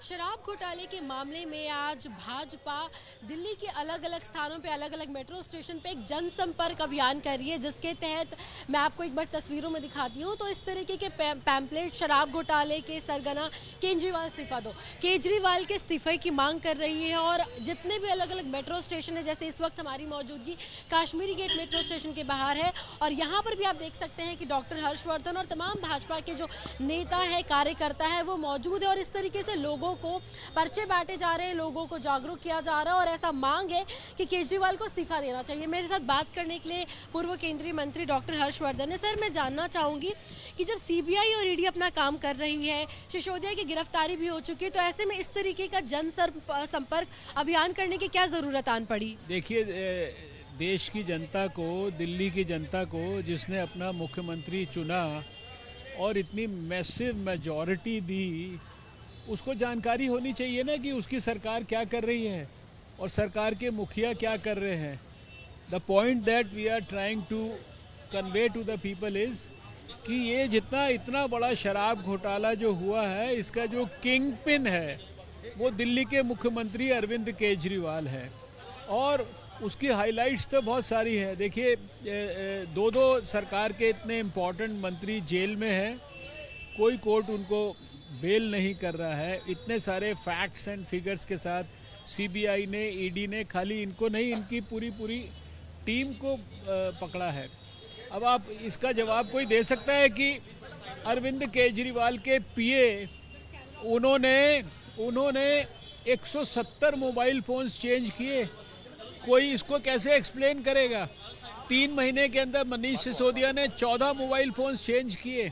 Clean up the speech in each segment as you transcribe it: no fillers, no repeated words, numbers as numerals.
शराब घोटाले के मामले में आज भाजपा दिल्ली के अलग अलग स्थानों पे अलग अलग मेट्रो स्टेशन पे एक जनसंपर्क अभियान कर रही है, जिसके तहत मैं आपको एक बार तस्वीरों में दिखाती हूँ। तो इस तरीके के पैम्पलेट शराब घोटाले के सरगना केजरीवाल इस्तीफा दो, केजरीवाल के इस्तीफे की मांग कर रही है। और जितने भी अलग अलग मेट्रो स्टेशन है, जैसे इस वक्त हमारी मौजूदगी काश्मीरी गेट मेट्रो स्टेशन के बाहर है, और यहाँ पर भी आप देख सकते हैं कि डॉक्टर हर्षवर्धन और तमाम भाजपा के जो नेता है, कार्यकर्ता है, वो मौजूद है। और इस तरीके से लोगों को पर्चे बांटे जा रहे हैं, लोगों को जागरूक किया जा रहा है, और ऐसा मांग है कि केजरीवाल को इस्तीफा देना चाहिए। मेरे साथ बात करने के लिए पूर्व केंद्रीय मंत्री डॉक्टर हर्षवर्धन है। सर, मैं जानना चाहूंगी कि जब सीबीआई और ईडी अपना काम कर रही है, सिसोदिया की गिरफ्तारी भी हो चुकी है, तो ऐसे में इस तरीके का जन संपर्क अभियान करने की क्या जरूरत आन पड़ी? देखिए, देश की जनता को, दिल्ली की जनता को, जिसने अपना मुख्यमंत्री चुना और इतनी मैसिव मेजॉरिटी दी, उसको जानकारी होनी चाहिए ना कि उसकी सरकार क्या कर रही है और सरकार के मुखिया क्या कर रहे हैं। The point that we are trying to convey to the people is कि ये इतना बड़ा शराब घोटाला जो हुआ है, इसका जो किंग पिन है वो दिल्ली के मुख्यमंत्री अरविंद केजरीवाल है। और उसकी हाइलाइट्स तो बहुत सारी है। देखिए, दो सरकार के इतने इम्पोर्टेंट मंत्री जेल में हैं, कोई कोर्ट उनको बेल नहीं कर रहा है। इतने सारे फैक्ट्स एंड फिगर्स के साथ सीबीआई ने, ईडी ने खाली इनको नहीं, इनकी पूरी टीम को पकड़ा है। अब आप इसका जवाब कोई दे सकता है कि अरविंद केजरीवाल के पीए उन्होंने 170 मोबाइल फ़ोन्स चेंज किए। कोई इसको कैसे एक्सप्लेन करेगा? 3 महीने के अंदर मनीष सिसोदिया ने 14 मोबाइल फ़ोन्स चेंज किए।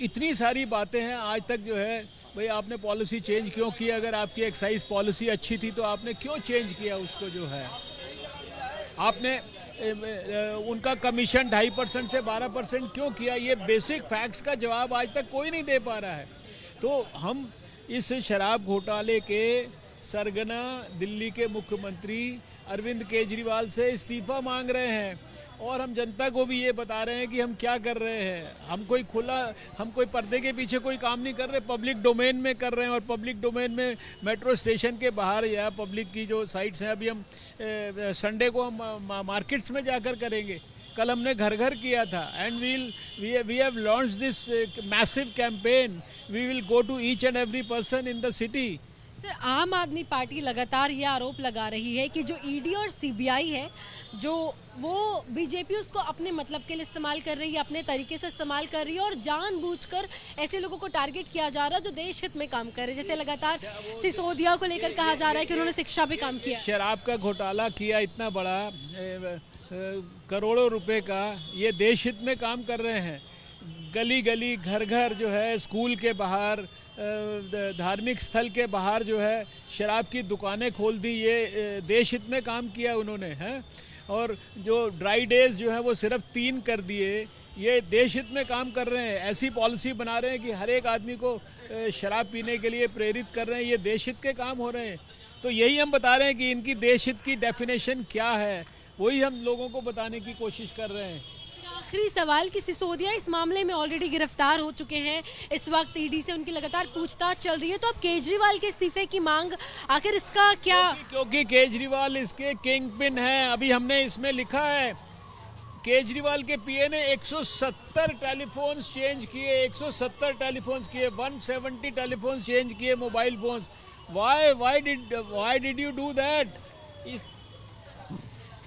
इतनी सारी बातें हैं। आज तक जो है, भाई आपने पॉलिसी चेंज क्यों की? अगर आपकी एक्साइज पॉलिसी अच्छी थी तो आपने क्यों चेंज किया उसको? जो है, आपने उनका कमीशन 2.5% से 12% क्यों किया? ये बेसिक फैक्ट्स का जवाब आज तक कोई नहीं दे पा रहा है। तो हम इस शराब घोटाले के सरगना दिल्ली के मुख्यमंत्री अरविंद केजरीवाल से इस्तीफा मांग रहे हैं, और हम जनता को भी ये बता रहे हैं कि हम क्या कर रहे हैं। हम कोई पर्दे के पीछे कोई काम नहीं कर रहे, पब्लिक डोमेन में कर रहे हैं। और पब्लिक डोमेन में मेट्रो स्टेशन के बाहर या पब्लिक की जो साइट्स हैं, अभी हम संडे को हम मार्केट्स में जाकर करेंगे। कल हमने घर घर किया था, and we have launch this massive campaign. We will go to each and every person in the city. Sir, Aam Aadmi party लगातार ये आरोप लगा रही है कि जो ईडी और सीबीआई है, जो वो बीजेपी उसको अपने मतलब के लिए इस्तेमाल कर रही है, अपने तरीके से इस्तेमाल कर रही है, और जानबूझकर ऐसे लोगों को टारगेट किया जा रहा है जो देश हित में काम कर रहे हैं। जैसे लगातार सिसोदिया को लेकर कहा जा रहा है कि उन्होंने शिक्षा पे काम किया, शराब का घोटाला किया इतना बड़ा, करोड़ों रुपए का। ये देश हित में काम कर रहे हैं। गली गली, घर घर जो है, स्कूल के बाहर, धार्मिक स्थल के बाहर जो है शराब की दुकानें खोल दी। ये देश हित में काम किया उन्होंने, हैं। और जो ड्राई डेज जो है वो सिर्फ 3 कर दिए। ये देश हित में काम कर रहे हैं। ऐसी पॉलिसी बना रहे हैं कि हर एक आदमी को शराब पीने के लिए प्रेरित कर रहे हैं। ये देश हित के काम हो रहे हैं। तो यही हम बता रहे हैं कि इनकी देश हित की डेफिनेशन क्या है, वही हम लोगों को बताने की कोशिश कर रहे हैं। आखिरी सवाल कि सिसोदिया इस मामले में ऑलरेडी गिरफ्तार हो चुके हैं, इस वक्त ईडी से उनकी लगातार पूछताछ चल रही है, तो अब केजरीवाल के इस्तीफे की मांग, आखिर इसका क्या? क्योंकि केजरीवाल इसके किंग पिन है। अभी हमने इसमें लिखा है, केजरीवाल के पीए ने 170 टेलीफोन्स चेंज किए, 170 टेलीफोन्स किए, 170 टेलीफोन्स चेंज किए, mobile phones. Why did you do that?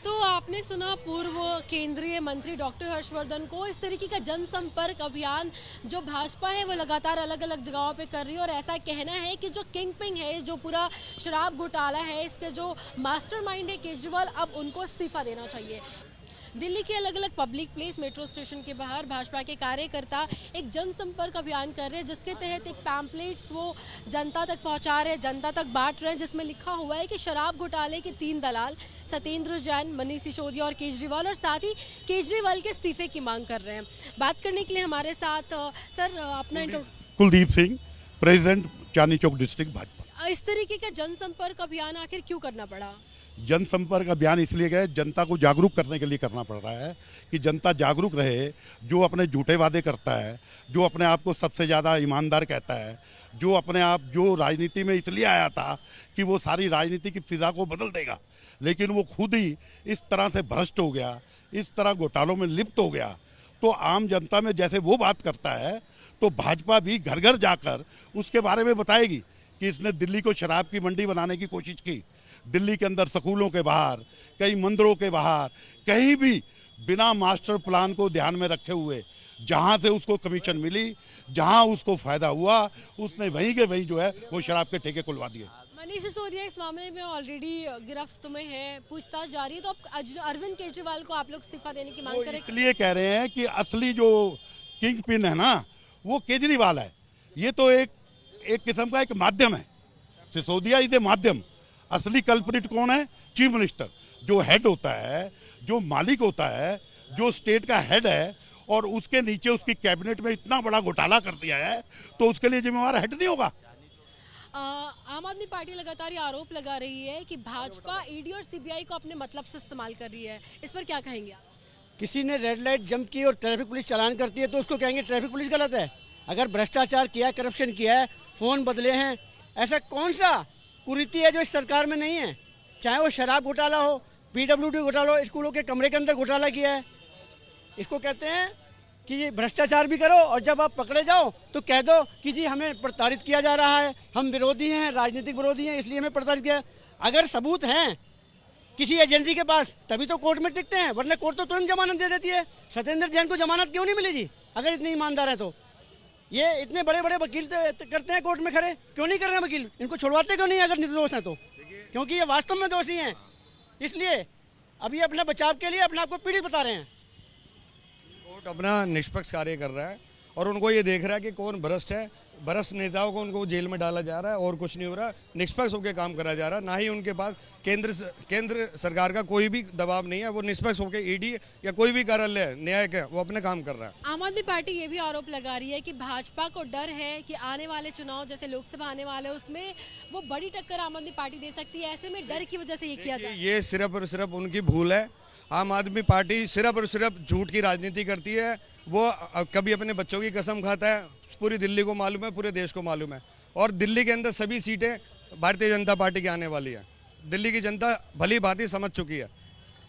तो आपने सुना पूर्व केंद्रीय मंत्री डॉक्टर हर्षवर्धन को। इस तरीके का जनसंपर्क अभियान जो भाजपा है वो लगातार अलग अलग जगहों पे कर रही है, और ऐसा कहना है कि जो किंग पिन है, जो पूरा शराब घोटाला है, इसके जो मास्टरमाइंड है केजरीवाल, अब उनको इस्तीफा देना चाहिए। दिल्ली के अलग अलग पब्लिक प्लेस मेट्रो स्टेशन के बाहर भाजपा के कार्यकर्ता एक जनसंपर्क अभियान कर रहे हैं, जिसके तहत एक पैम्पलेट्स वो जनता तक पहुंचा रहे हैं, जनता तक बांट रहे हैं, जिसमें लिखा हुआ है कि शराब घोटाले के 3 दलाल सत्येंद्र जैन, मनीष सिसोदिया और केजरीवाल, और साथ ही केजरीवाल के इस्तीफे की मांग कर रहे हैं। बात करने के लिए हमारे साथ सर अपना कुलदीप सिंह, प्रेसिडेंट चांदनी चौक डिस्ट्रिक्ट भाजपा। इस तरीके का जनसंपर्क अभियान आखिर क्यों करना पड़ा? जनसंपर्क अभियान इसलिए गए, जनता को जागरूक करने के लिए करना पड़ रहा है कि जनता जागरूक रहे। जो अपने झूठे वादे करता है, जो अपने आप को सबसे ज़्यादा ईमानदार कहता है, जो अपने आप जो राजनीति में इसलिए आया था कि वो सारी राजनीति की फिजा को बदल देगा, लेकिन वो खुद ही इस तरह से भ्रष्ट हो गया, इस तरह घोटालों में लिप्त हो गया। तो आम जनता में जैसे वो बात करता है, तो भाजपा भी घर घर जाकर उसके बारे में बताएगी कि इसने दिल्ली को शराब की मंडी बनाने की कोशिश की। दिल्ली के अंदर स्कूलों के बाहर, कई मंदिरों के बाहर, कहीं भी बिना मास्टर प्लान को ध्यान में रखे हुए जहां से उसको कमीशन मिली, जहां उसको फायदा हुआ, उसने वहीं के वहीं जो है वो शराब के ठेके खुलवा दिए। मनीष सिसोदिया इस मामले में ऑलरेडी गिरफ्त में है, पूछताछ जारी है, तो अब अरविंद केजरीवाल को आप लोग इस्तीफा देने की मांग करें? इसलिए कह रहे हैं कि असली जो किंग पिन है ना, वो केजरीवाल है। ये तो एक किस्म का एक माध्यम है, सिसोदिया इज ए माध्यम। असली कल्प्रिट कौन है? चीफ मिनिस्टर, जो हेड होता है, जो मालिक होता है, जो स्टेट का हेड है, और उसके नीचे उसकी कैबिनेट में इतना बड़ा घोटाला कर दिया है, तो उसके लिए जिम्मेवार हेड नहीं होगा। आम आदमी पार्टी लगातार ये आरोप लगा रही है कि भाजपा ईडी और सीबीआई को अपने मतलब से इस्तेमाल कर रही है, इस पर क्या कहेंगे आप? किसी ने रेड लाइट जंप की और ट्रैफिक पुलिस चालान करती है तो उसको कहेंगे ट्रैफिक पुलिस गलत है। अगर भ्रष्टाचार किया, करप्शन किया है, फ़ोन बदले हैं, ऐसा कौन सा कुरीति है जो इस सरकार में नहीं है? चाहे वो शराब घोटाला हो, पीडब्ल्यूडी घोटाला हो, स्कूलों के कमरे के अंदर घोटाला किया है। इसको कहते हैं कि ये भ्रष्टाचार भी करो और जब आप पकड़े जाओ तो कह दो कि जी हमें प्रताड़ित किया जा रहा है, हम विरोधी हैं, राजनीतिक विरोधी हैं, इसलिए हमें प्रताड़ित किया। अगर सबूत हैं किसी एजेंसी के पास तभी तो कोर्ट में टिकते हैं, वरना कोर्ट तो तुरंत जमानत दे देती है। सत्येंद्र जैन को जमानत क्यों नहीं मिली जी? अगर इतने ईमानदार हैं तो ये इतने बड़े बड़े वकील करते हैं कोर्ट में खड़े, क्यों नहीं कर रहे हैं वकील? इनको छुड़वाते क्यों नहीं अगर निर्दोष हैं तो? क्योंकि ये वास्तव में दोषी हैं, इसलिए अभी अपने बचाव के लिए अपने आप को पीड़ित बता रहे हैं। कोर्ट अपना निष्पक्ष कार्य कर रहा है और उनको ये देख रहा है कि कौन भ्रष्ट है। भ्रष्ट नेताओं को उनको जेल में डाला जा रहा है और कुछ नहीं हो रहा। निष्पक्ष होकर काम करा जा रहा है, ना ही उनके पास केंद्र सरकार का कोई भी दबाव नहीं है। वो निष्पक्ष होकर ईडी या कोई भी कार्यालय न्यायिक है वो अपने काम कर रहा है। आम आदमी पार्टी ये भी आरोप लगा रही है कि भाजपा को डर है कि आने वाले चुनाव जैसे लोकसभा आने वाले उसमें वो बड़ी टक्कर आम आदमी पार्टी दे सकती है, ऐसे में डर की वजह से ये किया जाए। ये सिर्फ और सिर्फ उनकी भूल है। आम आदमी पार्टी सिर्फ और सिर्फ झूठ की राजनीति करती है। वो कभी अपने बच्चों की कसम खाता है, पूरी दिल्ली को मालूम है, पूरे देश को मालूम है। और दिल्ली के अंदर सभी सीटें भारतीय जनता पार्टी की आने वाली है। दिल्ली की जनता भली भांति समझ चुकी है।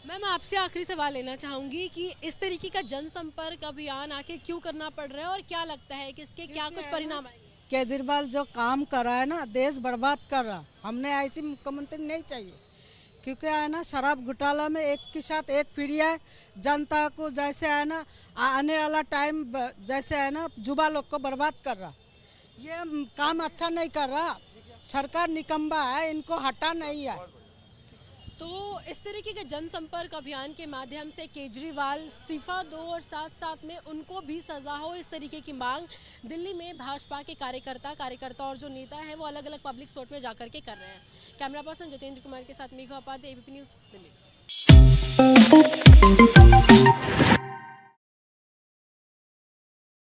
मैम आपसे आखिरी सवाल लेना चाहूंगी कि इस तरीके का जनसंपर्क अभियान आके क्यों करना पड़ रहा है और क्या लगता है कि इसके क्या कुछ परिणाम आएंगे? केजरीवाल जो काम कर रहा है ना, देश बर्बाद कर रहा। हमने ऐसी मुख्यमंत्री नहीं चाहिए, क्योंकि है ना शराब घोटाला में एक के साथ एक पीढ़ी है। जनता को जैसे है ना आने वाला टाइम जैसे है ना युवा लोग को बर्बाद कर रहा। ये काम अच्छा नहीं कर रहा। सरकार निकम्मा है, इनको हटा नहीं है। तो इस तरीके के जनसंपर्क अभियान के माध्यम से केजरीवाल इस्तीफा दो और साथ साथ में उनको भी सजा हो, इस तरीके की मांग दिल्ली में भाजपा के कार्यकर्ता और जो नेता हैं वो अलग अलग पब्लिक स्पॉट में जाकर के कर रहे हैं। कैमरा पर्सन जितेंद्र कुमार के साथ मेघा उपाध्याय, एबीपी न्यूज़ दिल्ली।